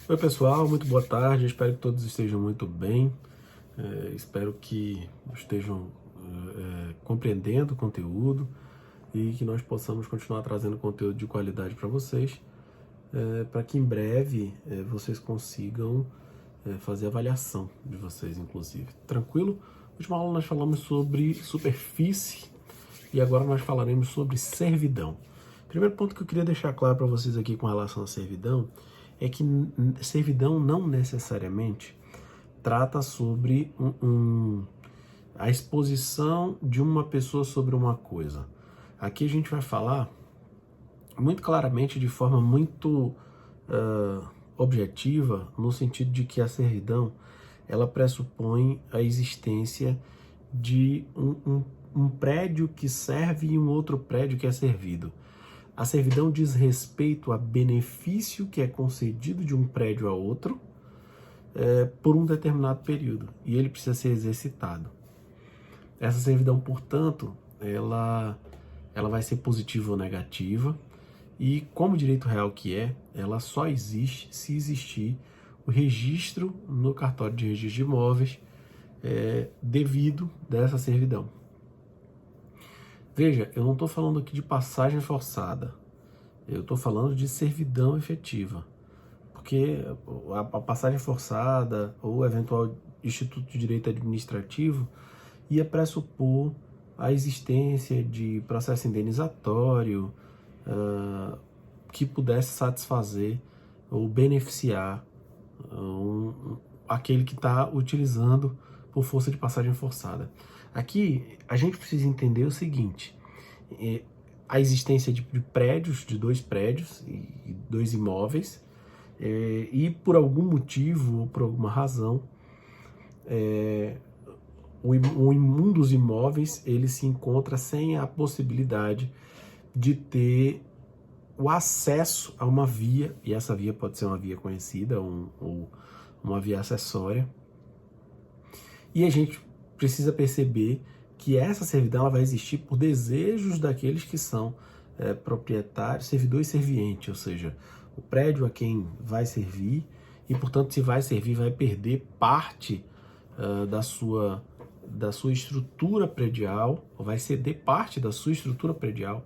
Oi pessoal, muito boa tarde, espero que todos estejam muito bem, espero que estejam compreendendo o conteúdo e que nós possamos continuar trazendo conteúdo de qualidade para vocês, para que em breve vocês consigam fazer avaliação de vocês, inclusive. Tranquilo? Na última aula nós falamos sobre superfície e agora nós falaremos sobre servidão. Primeiro ponto que eu queria deixar claro para vocês aqui com relação à servidão é que servidão não necessariamente trata sobre a exposição de uma pessoa sobre uma coisa. Aqui a gente vai falar muito claramente, de forma muito objetiva, no sentido de que a servidão ela pressupõe a existência de um prédio que serve e um outro prédio que é servido. A servidão diz respeito a benefício que é concedido de um prédio a outro por um determinado período, e ele precisa ser exercitado. Essa servidão, portanto, ela vai ser positiva ou negativa, e como direito real que ela só existe se existir o registro no cartório de registro de imóveis devido dessa servidão. Veja, eu não estou falando aqui de passagem forçada, eu estou falando de servidão efetiva, porque a passagem forçada ou eventual instituto de direito administrativo ia pressupor a existência de processo indenizatório que pudesse satisfazer ou beneficiar aquele que está utilizando por força de passagem forçada. Aqui a gente precisa entender o seguinte: a existência de prédios, de dois prédios e dois imóveis, e por algum motivo ou por alguma razão, um dos imóveis ele se encontra sem a possibilidade de ter o acesso a uma via, e essa via pode ser uma via conhecida ou uma via acessória, e a gente precisa perceber que essa servidão ela vai existir por desejos daqueles que são proprietários, servidor e serviente, ou seja, o prédio a quem vai servir, e portanto se vai servir vai perder parte da sua estrutura predial, ou vai ceder parte da sua estrutura predial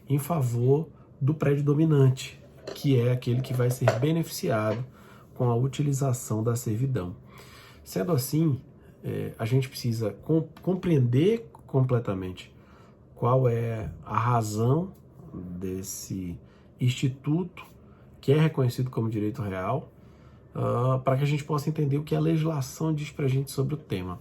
em favor do prédio dominante, que é aquele que vai ser beneficiado com a utilização da servidão. Sendo assim, a gente precisa compreender completamente qual é a razão desse instituto que é reconhecido como direito real, para que a gente possa entender o que a legislação diz para a gente sobre o tema.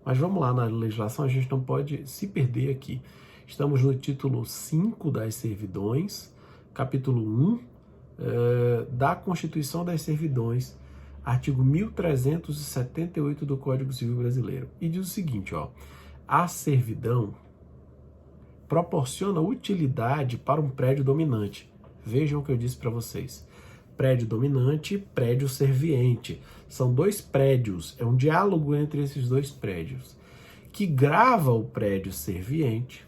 Mas vamos lá, na legislação a gente não pode se perder aqui. Estamos no título 5 das servidões, capítulo 1 da Constituição das Servidões, artigo 1378 do Código Civil Brasileiro. E diz o seguinte, a servidão proporciona utilidade para um prédio dominante. Vejam o que eu disse para vocês. Prédio dominante e prédio serviente. São dois prédios, é um diálogo entre esses dois prédios, que grava o prédio serviente,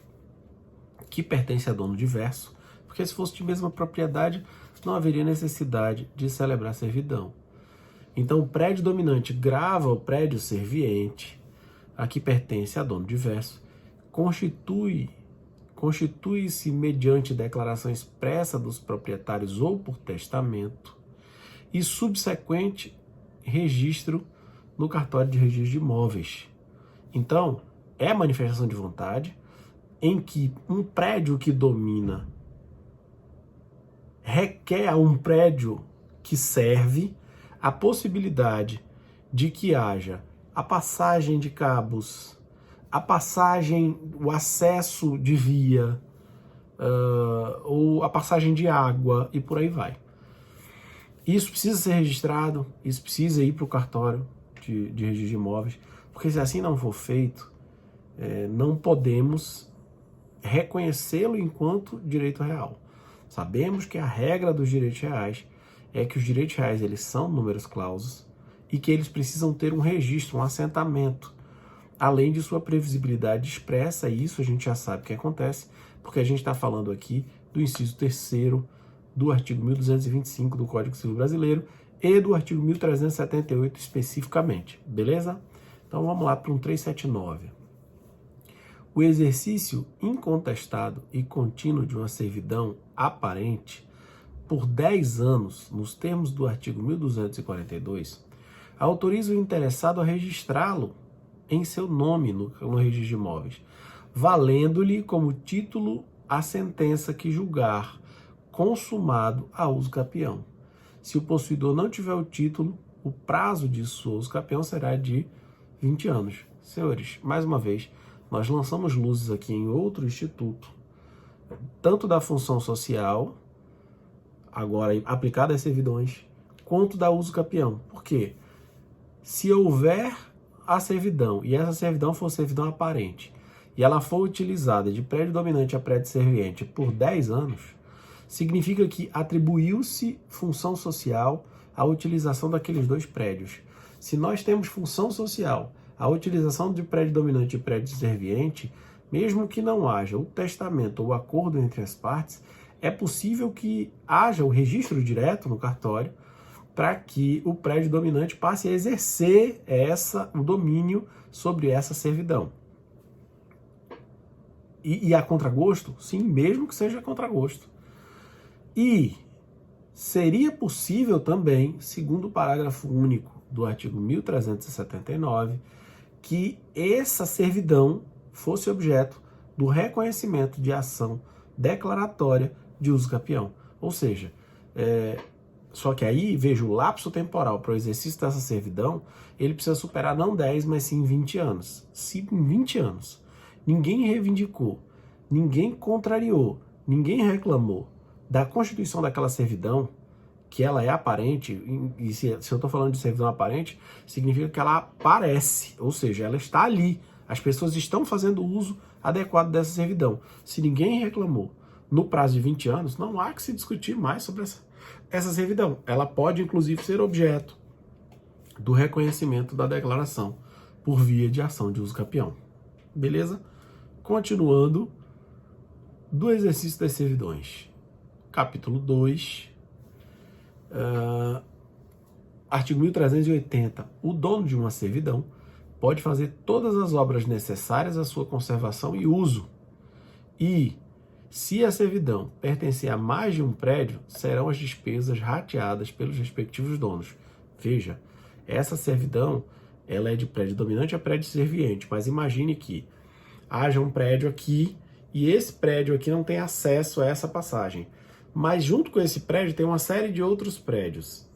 que pertence a dono diverso, porque se fosse de mesma propriedade, não haveria necessidade de celebrar servidão. Então, o prédio dominante grava o prédio serviente, a que pertence a dono diverso, constitui-se mediante declaração expressa dos proprietários ou por testamento e subsequente registro no cartório de registro de imóveis. Então, é manifestação de vontade em que um prédio que domina requer a um prédio que serve a possibilidade de que haja a passagem de cabos, o acesso de via, ou a passagem de água e por aí vai. Isso precisa ser registrado, isso precisa ir para o cartório de registro de imóveis, porque se assim não for feito, não podemos reconhecê-lo enquanto direito real. Sabemos que a regra dos direitos reais é que os direitos reais eles são numerus clausus e que eles precisam ter um registro, um assentamento, além de sua previsibilidade expressa, e isso a gente já sabe que acontece, porque a gente está falando aqui do inciso 3º do artigo 1225 do Código Civil Brasileiro, e do artigo 1378 especificamente, beleza? Então vamos lá para um 379. O exercício incontestado e contínuo de uma servidão aparente por 10 anos, nos termos do artigo 1242, autoriza o interessado a registrá-lo em seu nome no registro de imóveis, valendo-lhe como título a sentença que julgar consumado a uso capião. Se o possuidor não tiver o título, o prazo de sua uso capião será de 20 anos. Senhores, mais uma vez, nós lançamos luzes aqui em outro instituto, tanto da função social, agora aplicada às servidões, quanto da uso capião. Por quê? Se houver a servidão, e essa servidão for servidão aparente, e ela for utilizada de prédio dominante a prédio serviente por 10 anos, significa que atribuiu-se função social à utilização daqueles dois prédios. Se nós temos função social, a utilização de prédio dominante e prédio serviente, mesmo que não haja o testamento ou acordo entre as partes, é possível que haja o registro direto no cartório para que o prédio dominante passe a exercer o domínio sobre essa servidão. E a contragosto? Sim, mesmo que seja a contragosto. E seria possível também, segundo o parágrafo único do artigo 1379, que essa servidão fosse objeto do reconhecimento de ação declaratória de uso capião. Ou seja, só que aí, veja, o lapso temporal para o exercício dessa servidão, ele precisa superar não 10, mas sim 20 anos. Se em 20 anos ninguém reivindicou, ninguém contrariou, ninguém reclamou da constituição daquela servidão, que ela é aparente, e se eu estou falando de servidão aparente, significa que ela aparece, ou seja, ela está ali. As pessoas estão fazendo uso adequado dessa servidão. Se ninguém reclamou no prazo de 20 anos, não há que se discutir mais sobre essa servidão. Ela pode, inclusive, ser objeto do reconhecimento da declaração por via de ação de uso capião. Beleza? Continuando, do exercício das servidões. Capítulo 2, artigo 1380. O dono de uma servidão pode fazer todas as obras necessárias à sua conservação e uso. E, se a servidão pertencer a mais de um prédio, serão as despesas rateadas pelos respectivos donos. Veja, essa servidão ela é de prédio dominante a prédio serviente, mas imagine que haja um prédio aqui e esse prédio aqui não tem acesso a essa passagem. Mas junto com esse prédio tem uma série de outros prédios.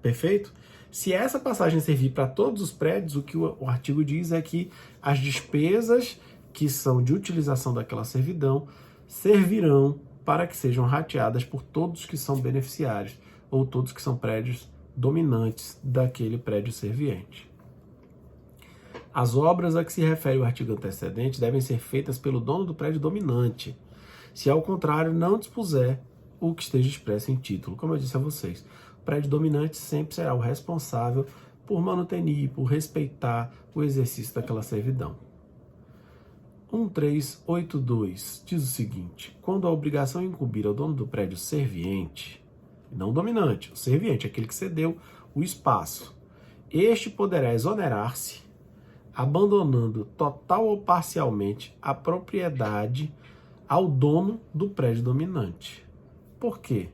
Perfeito? Se essa passagem servir para todos os prédios, o que o artigo diz é que as despesas que são de utilização daquela servidão servirão para que sejam rateadas por todos que são beneficiários ou todos que são prédios dominantes daquele prédio serviente. As obras a que se refere o artigo antecedente devem ser feitas pelo dono do prédio dominante, se ao contrário não dispuser o que esteja expresso em título. Como eu disse a vocês, o prédio dominante sempre será o responsável por manutenir, por respeitar o exercício daquela servidão. 1382 diz o seguinte: quando a obrigação incumbir ao dono do prédio serviente, não dominante, o serviente, aquele que cedeu o espaço, este poderá exonerar-se abandonando total ou parcialmente a propriedade ao dono do prédio dominante. Por quê?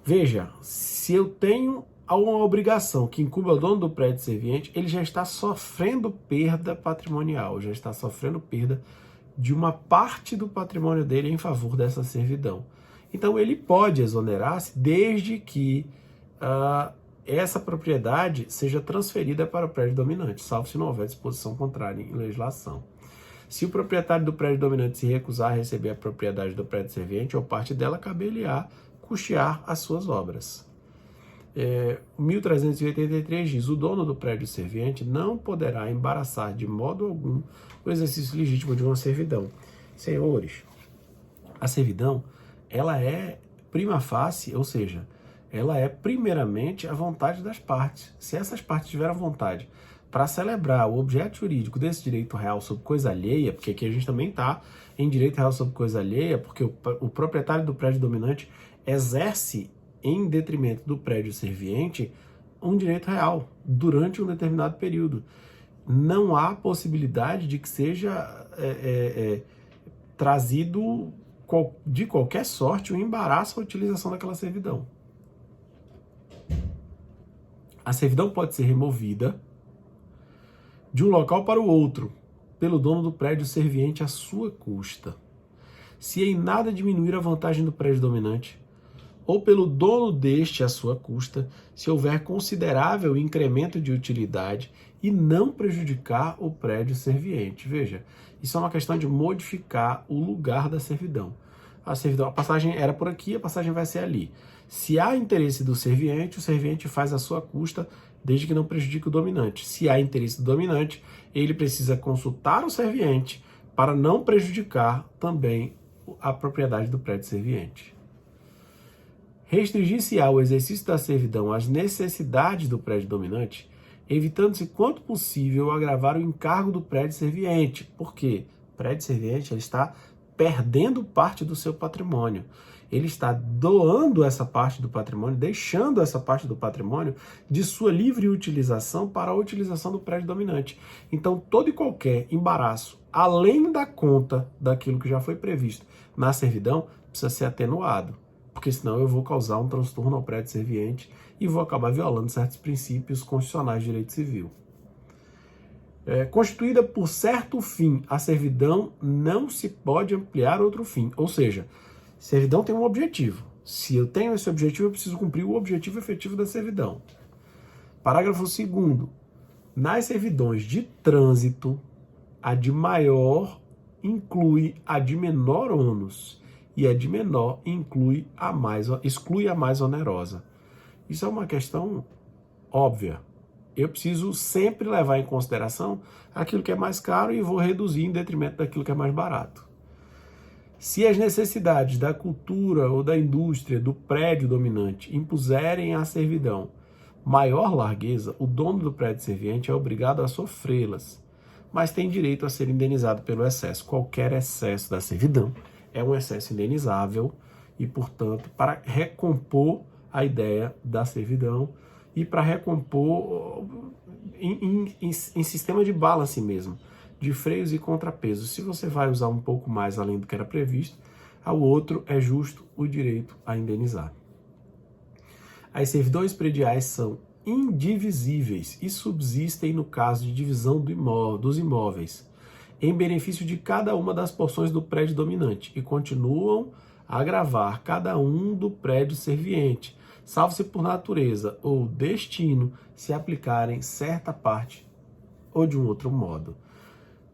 Veja, se eu tenho uma obrigação que incumbe ao dono do prédio serviente, ele já está sofrendo perda patrimonial, já está sofrendo perda de uma parte do patrimônio dele em favor dessa servidão. Então ele pode exonerar-se desde que essa propriedade seja transferida para o prédio dominante, salvo se não houver disposição contrária em legislação. Se o proprietário do prédio dominante se recusar a receber a propriedade do prédio serviente ou parte dela, cabe-lhe-á custear as suas obras. 1383 diz: o dono do prédio serviente não poderá embaraçar de modo algum o exercício legítimo de uma servidão. Senhores, a servidão, ela é prima facie, ou seja, ela é primeiramente a vontade das partes. Se essas partes tiveram vontade para celebrar o objeto jurídico desse direito real sobre coisa alheia, porque aqui a gente também está em direito real sobre coisa alheia, porque o proprietário do prédio dominante exerce em detrimento do prédio serviente um direito real durante um determinado período. Não há possibilidade de que seja trazido de qualquer sorte o embaraço à utilização daquela servidão. A servidão pode ser removida de um local para o outro pelo dono do prédio serviente à sua custa, se em nada diminuir a vantagem do prédio dominante, ou pelo dono deste à sua custa, se houver considerável incremento de utilidade e não prejudicar o prédio serviente. Veja, isso é uma questão de modificar o lugar da servidão. A passagem era por aqui, a passagem vai ser ali. Se há interesse do serviente, o serviente faz a sua custa, desde que não prejudique o dominante. Se há interesse do dominante, ele precisa consultar o serviente para não prejudicar também a propriedade do prédio serviente. Restringir-se-á o exercício da servidão às necessidades do prédio dominante, evitando-se quanto possível agravar o encargo do prédio serviente. Por quê? O prédio serviente ele está perdendo parte do seu patrimônio. Ele está doando essa parte do patrimônio, deixando essa parte do patrimônio de sua livre utilização para a utilização do prédio dominante. Então, todo e qualquer embaraço, além da conta daquilo que já foi previsto na servidão, precisa ser atenuado, porque senão eu vou causar um transtorno ao prédio serviente e vou acabar violando certos princípios constitucionais de direito civil. Constituída por certo fim, a servidão não se pode ampliar outro fim, ou seja, servidão tem um objetivo. Se eu tenho esse objetivo, eu preciso cumprir o objetivo efetivo da servidão. Parágrafo 2º. Nas servidões de trânsito, a de maior inclui a de menor ônus e a de menor exclui a mais onerosa. Isso é uma questão óbvia. Eu preciso sempre levar em consideração aquilo que é mais caro e vou reduzir em detrimento daquilo que é mais barato. Se as necessidades da cultura ou da indústria do prédio dominante impuserem à servidão maior largueza, o dono do prédio serviente é obrigado a sofrê-las, mas tem direito a ser indenizado pelo excesso. Qualquer excesso da servidão é um excesso indenizável e, portanto, para recompor a ideia da servidão e para recompor em sistema de balance mesmo, de freios e contrapesos. Se você vai usar um pouco mais além do que era previsto, ao outro é justo o direito a indenizar. As servidões prediais são indivisíveis e subsistem no caso de divisão dos imóveis, em benefício de cada uma das porções do prédio dominante, e continuam a gravar cada um do prédio serviente, salvo se por natureza ou destino se aplicarem certa parte ou de um outro modo.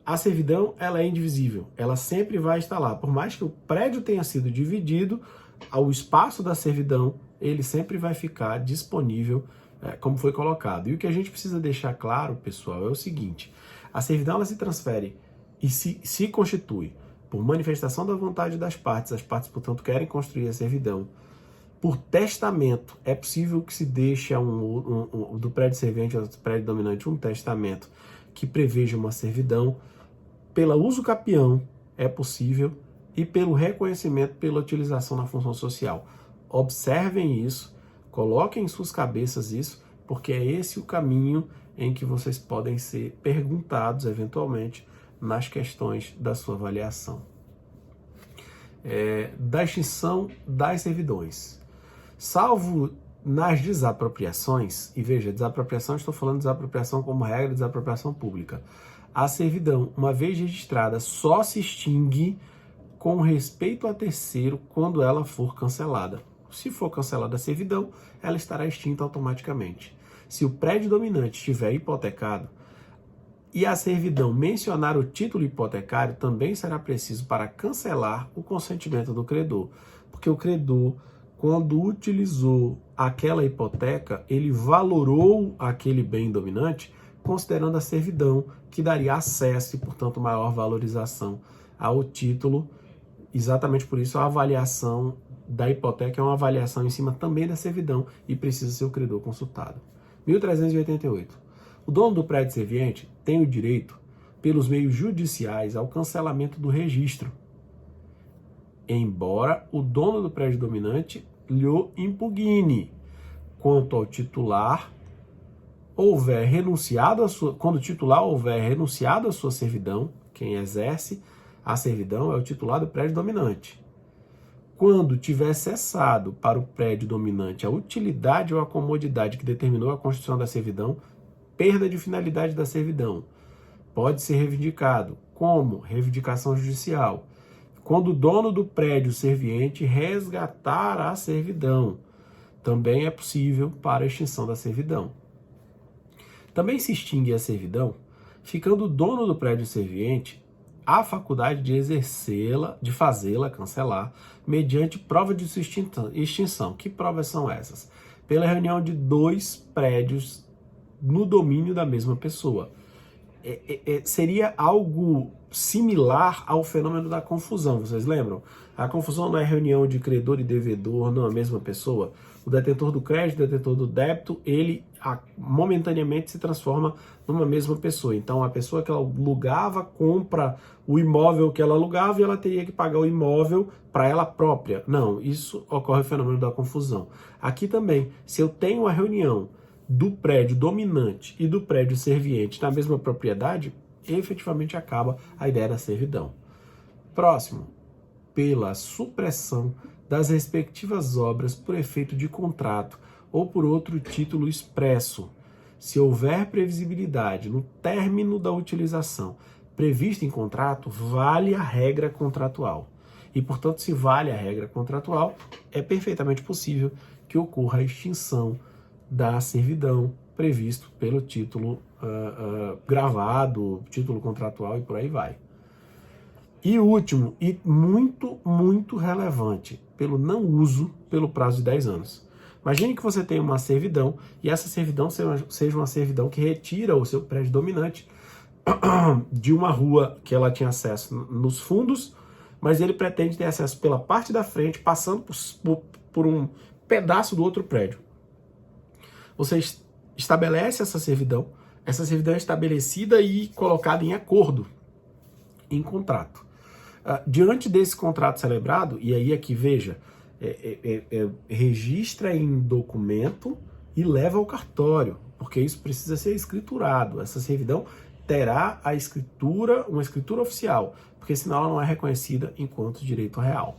A servidão ela é indivisível, ela sempre vai estar lá. Por mais que o prédio tenha sido dividido, o espaço da servidão ele sempre vai ficar disponível como foi colocado. E o que a gente precisa deixar claro, pessoal, é o seguinte: a servidão ela se transfere e se constitui por manifestação da vontade das partes. As partes, portanto, querem construir a servidão. Por testamento, é possível que se deixe do prédio serviente ao prédio dominante um testamento que preveja uma servidão. Pela uso capião, é possível, e pelo reconhecimento pela utilização na função social. Observem isso, coloquem em suas cabeças isso, porque é esse o caminho em que vocês podem ser perguntados, eventualmente, nas questões da sua avaliação. Da extinção das servidões. Salvo nas desapropriações, e veja, desapropriação, estou falando de desapropriação como regra, desapropriação pública. A servidão, uma vez registrada, só se extingue com respeito a terceiro quando ela for cancelada. Se for cancelada a servidão, ela estará extinta automaticamente. Se o prédio dominante estiver hipotecado e a servidão mencionar o título hipotecário, também será preciso para cancelar o consentimento do credor, porque o credor, quando utilizou aquela hipoteca, ele valorou aquele bem dominante considerando a servidão, que daria acesso e, portanto, maior valorização ao título. Exatamente por isso, a avaliação da hipoteca é uma avaliação em cima também da servidão e precisa ser o credor consultado. 1388. O dono do prédio serviente tem o direito, pelos meios judiciais, ao cancelamento do registro, embora o dono do prédio dominante lhe impugne. Quanto ao titular, houver renunciado a sua, quando o titular houver renunciado à sua servidão, quem exerce a servidão é o titular do prédio dominante. Quando tiver cessado para o prédio dominante a utilidade ou a comodidade que determinou a constituição da servidão, perda de finalidade da servidão, pode ser reivindicado, como reivindicação judicial, quando o dono do prédio serviente resgatar a servidão. Também é possível para a extinção da servidão. Também se extingue a servidão, ficando o dono do prédio serviente a faculdade de exercê-la, de fazê-la cancelar, mediante prova de sua extinção. Que provas são essas? Pela reunião de 2 prédios no domínio da mesma pessoa. Seria algo similar ao fenômeno da confusão, vocês lembram? A confusão não é reunião de credor e devedor na mesma pessoa. O detentor do crédito, o detentor do débito, ele momentaneamente se transforma numa mesma pessoa. Então, a pessoa que ela alugava compra o imóvel que ela alugava e ela teria que pagar o imóvel para ela própria. Não, isso ocorre o fenômeno da confusão. Aqui também, se eu tenho a reunião do prédio dominante e do prédio serviente na mesma propriedade, efetivamente acaba a ideia da servidão. Próximo, pela supressão das respectivas obras por efeito de contrato ou por outro título expresso. Se houver previsibilidade no término da utilização prevista em contrato, vale a regra contratual. E, portanto, se vale a regra contratual, é perfeitamente possível que ocorra a extinção da servidão previsto pelo título gravado, título contratual e por aí vai. E último, e muito, muito relevante, pelo não uso pelo prazo de 10 anos. Imagine que você tem uma servidão e essa servidão seja uma servidão que retira o seu prédio dominante de uma rua que ela tinha acesso nos fundos, mas ele pretende ter acesso pela parte da frente, passando por um pedaço do outro prédio. Você estabelece essa servidão é estabelecida e colocada em acordo, em contrato. Diante desse contrato celebrado, e aí aqui veja, registra em documento e leva ao cartório, porque isso precisa ser escriturado. Essa servidão terá a escritura, uma escritura oficial, porque senão ela não é reconhecida enquanto direito real.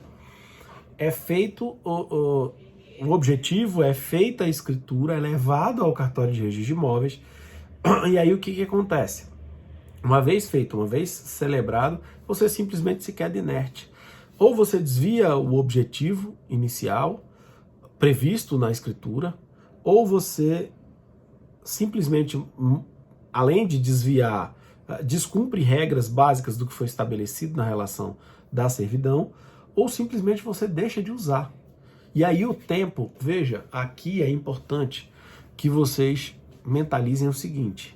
É feito o objetivo, é feita a escritura, é levado ao cartório de registro de imóveis, e aí o que acontece? Uma vez feito, uma vez celebrado, você simplesmente se queda inerte. Ou você desvia o objetivo inicial previsto na escritura, ou você simplesmente, além de desviar, descumpre regras básicas do que foi estabelecido na relação da servidão, ou simplesmente você deixa de usar. E aí o tempo, veja, aqui é importante que vocês mentalizem o seguinte: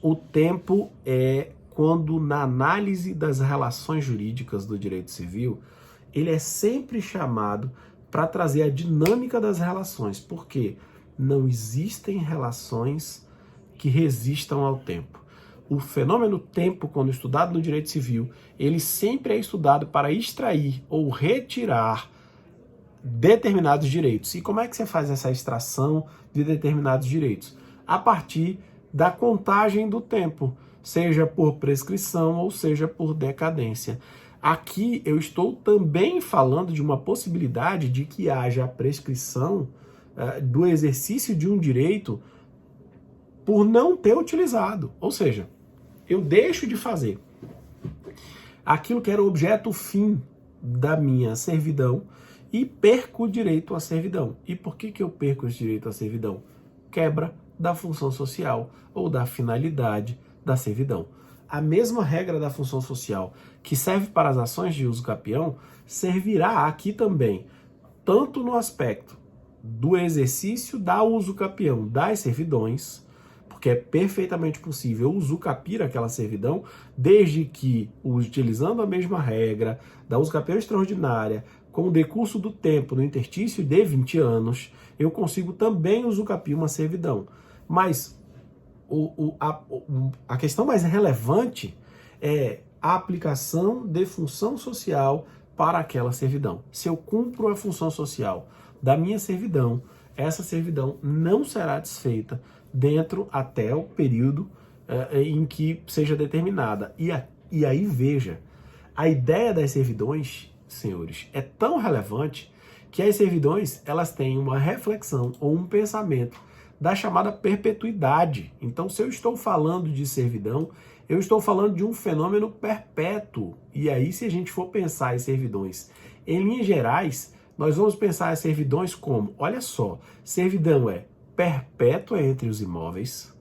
o tempo é quando, na análise das relações jurídicas do direito civil, ele é sempre chamado para trazer a dinâmica das relações, porque não existem relações que resistam ao tempo. O fenômeno tempo, quando estudado no direito civil, ele sempre é estudado para extrair ou retirar determinados direitos. E como é que você faz essa extração de determinados direitos? A partir da contagem do tempo, seja por prescrição ou seja por decadência. Aqui eu estou também falando de uma possibilidade de que haja a prescrição do exercício de um direito por não ter utilizado. Ou seja, eu deixo de fazer aquilo que era o objeto fim da minha servidão e perco o direito à servidão. E por que eu perco esse direito à servidão? Quebra da função social ou da finalidade da servidão. A mesma regra da função social que serve para as ações de uso capião servirá aqui também, tanto no aspecto do exercício da uso capião das servidões, porque é perfeitamente possível usucapir aquela servidão, desde que, utilizando a mesma regra da uso capião extraordinária, com o decurso do tempo no interstício de 20 anos, eu consigo também usucapir uma servidão. Mas a questão mais relevante é a aplicação de função social para aquela servidão. Se eu cumpro a função social da minha servidão, essa servidão não será desfeita dentro até o período em que seja determinada. E aí veja, a ideia das servidões, senhores, é tão relevante que as servidões elas têm uma reflexão ou um pensamento da chamada perpetuidade. Então, se eu estou falando de servidão, eu estou falando de um fenômeno perpétuo. E aí, se a gente for pensar em servidões em linhas gerais, nós vamos pensar as servidões como, olha só, servidão é perpétua entre os imóveis.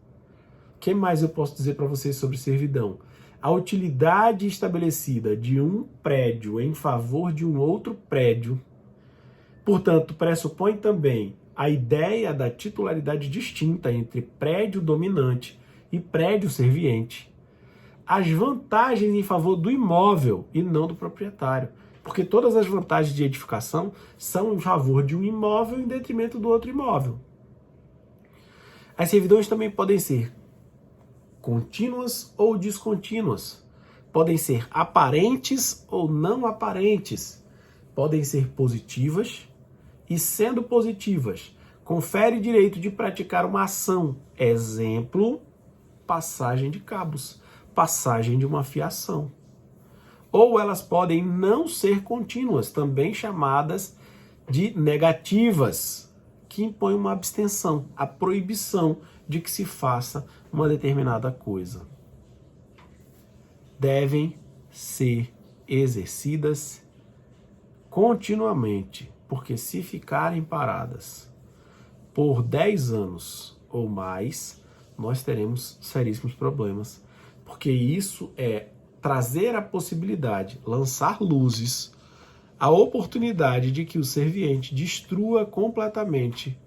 O que mais eu posso dizer para vocês sobre servidão? A utilidade estabelecida de um prédio em favor de um outro prédio, portanto, pressupõe também a ideia da titularidade distinta entre prédio dominante e prédio serviente. As vantagens em favor do imóvel e não do proprietário. Porque todas as vantagens de edificação são em favor de um imóvel em detrimento do outro imóvel. As servidões também podem ser contínuas ou descontínuas. Podem ser aparentes ou não aparentes. Podem ser positivas e, sendo positivas, confere direito de praticar uma ação. Exemplo, passagem de cabos, passagem de uma fiação. Ou elas podem não ser contínuas, também chamadas de negativas, que impõem uma abstenção, a proibição de que se faça uma determinada coisa. Devem ser exercidas continuamente, porque se ficarem paradas por 10 anos ou mais, nós teremos seríssimos problemas, porque isso é trazer a possibilidade, lançar luzes, a oportunidade de que o serviente destrua completamente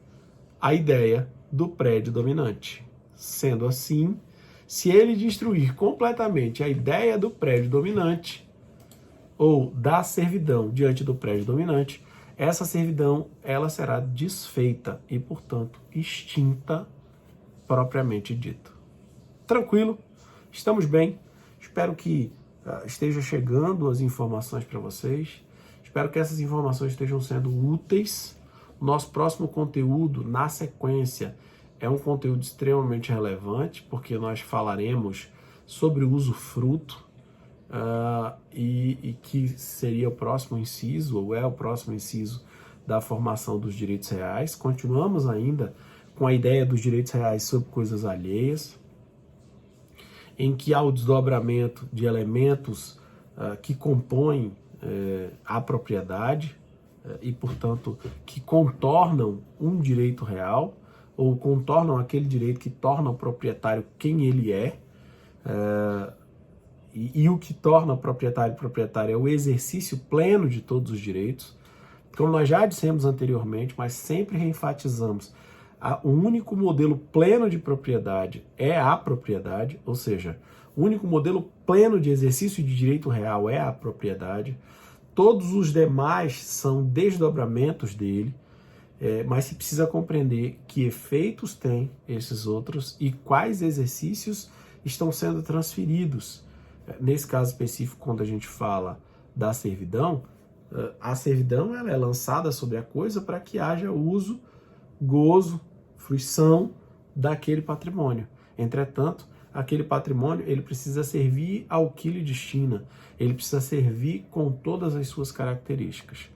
a ideia do prédio dominante. Sendo assim, se ele destruir completamente a ideia do prédio dominante ou da servidão diante do prédio dominante, essa servidão ela será desfeita e, portanto, extinta propriamente dito. Tranquilo? Estamos bem? Espero que esteja chegando as informações para vocês. Espero que essas informações estejam sendo úteis. O nosso próximo conteúdo, na sequência, é um conteúdo extremamente relevante, porque nós falaremos sobre o usufruto, e que seria o próximo inciso, ou é o próximo inciso da formação dos direitos reais. Continuamos ainda com a ideia dos direitos reais sobre coisas alheias, em que há o desdobramento de elementos que compõem a propriedade e, portanto, que contornam um direito real, ou contornam aquele direito que torna o proprietário quem ele é, e o que torna o proprietário é o exercício pleno de todos os direitos. Como nós já dissemos anteriormente, mas sempre reenfatizamos, o único modelo pleno de propriedade é a propriedade, ou seja, o único modelo pleno de exercício de direito real é a propriedade. Todos os demais são desdobramentos dele, mas se precisa compreender que efeitos têm esses outros e quais exercícios estão sendo transferidos. Nesse caso específico, quando a gente fala da servidão, a servidão ela é lançada sobre a coisa para que haja uso, gozo, fruição daquele patrimônio. Entretanto, aquele patrimônio ele precisa servir ao que lhe destina, ele precisa servir com todas as suas características.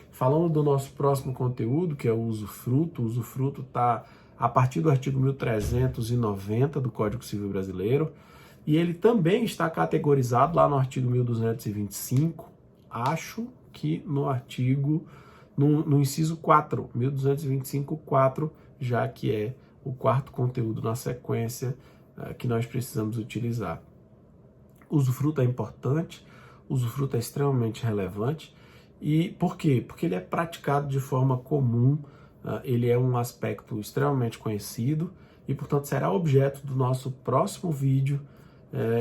Falando do nosso próximo conteúdo, que é o usufruto está a partir do artigo 1390 do Código Civil Brasileiro, e ele também está categorizado lá no artigo 1225, acho que no inciso 4, 1225.4, já que é o quarto conteúdo na sequência que nós precisamos utilizar. O usufruto é importante, o usufruto é extremamente relevante. E por quê? Porque ele é praticado de forma comum, ele é um aspecto extremamente conhecido e, portanto, será objeto do nosso próximo vídeo.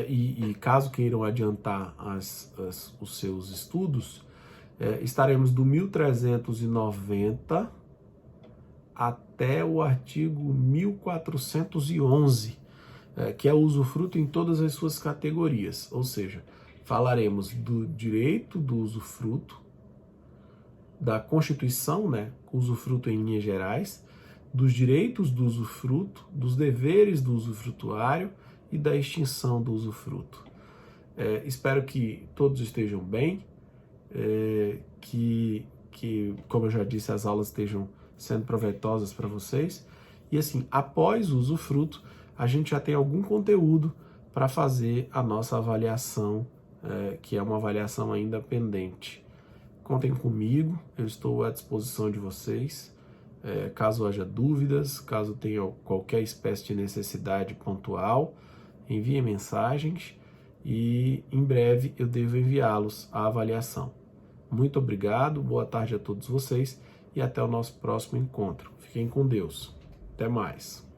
E caso queiram adiantar os seus estudos, estaremos do 1390 até o artigo 1411, que é o usufruto em todas as suas categorias. Ou seja, falaremos do direito do usufruto, da Constituição, usufruto em linhas gerais, dos direitos do usufruto, dos deveres do usufrutuário e da extinção do usufruto. Espero que todos estejam bem, que, como eu já disse, as aulas estejam sendo proveitosas para vocês. E assim, após o usufruto, a gente já tem algum conteúdo para fazer a nossa avaliação, que é uma avaliação ainda pendente. Contem comigo, eu estou à disposição de vocês. Caso haja dúvidas, caso tenha qualquer espécie de necessidade pontual, enviem mensagens e em breve eu devo enviá-los à avaliação. Muito obrigado, boa tarde a todos vocês e até o nosso próximo encontro. Fiquem com Deus. Até mais.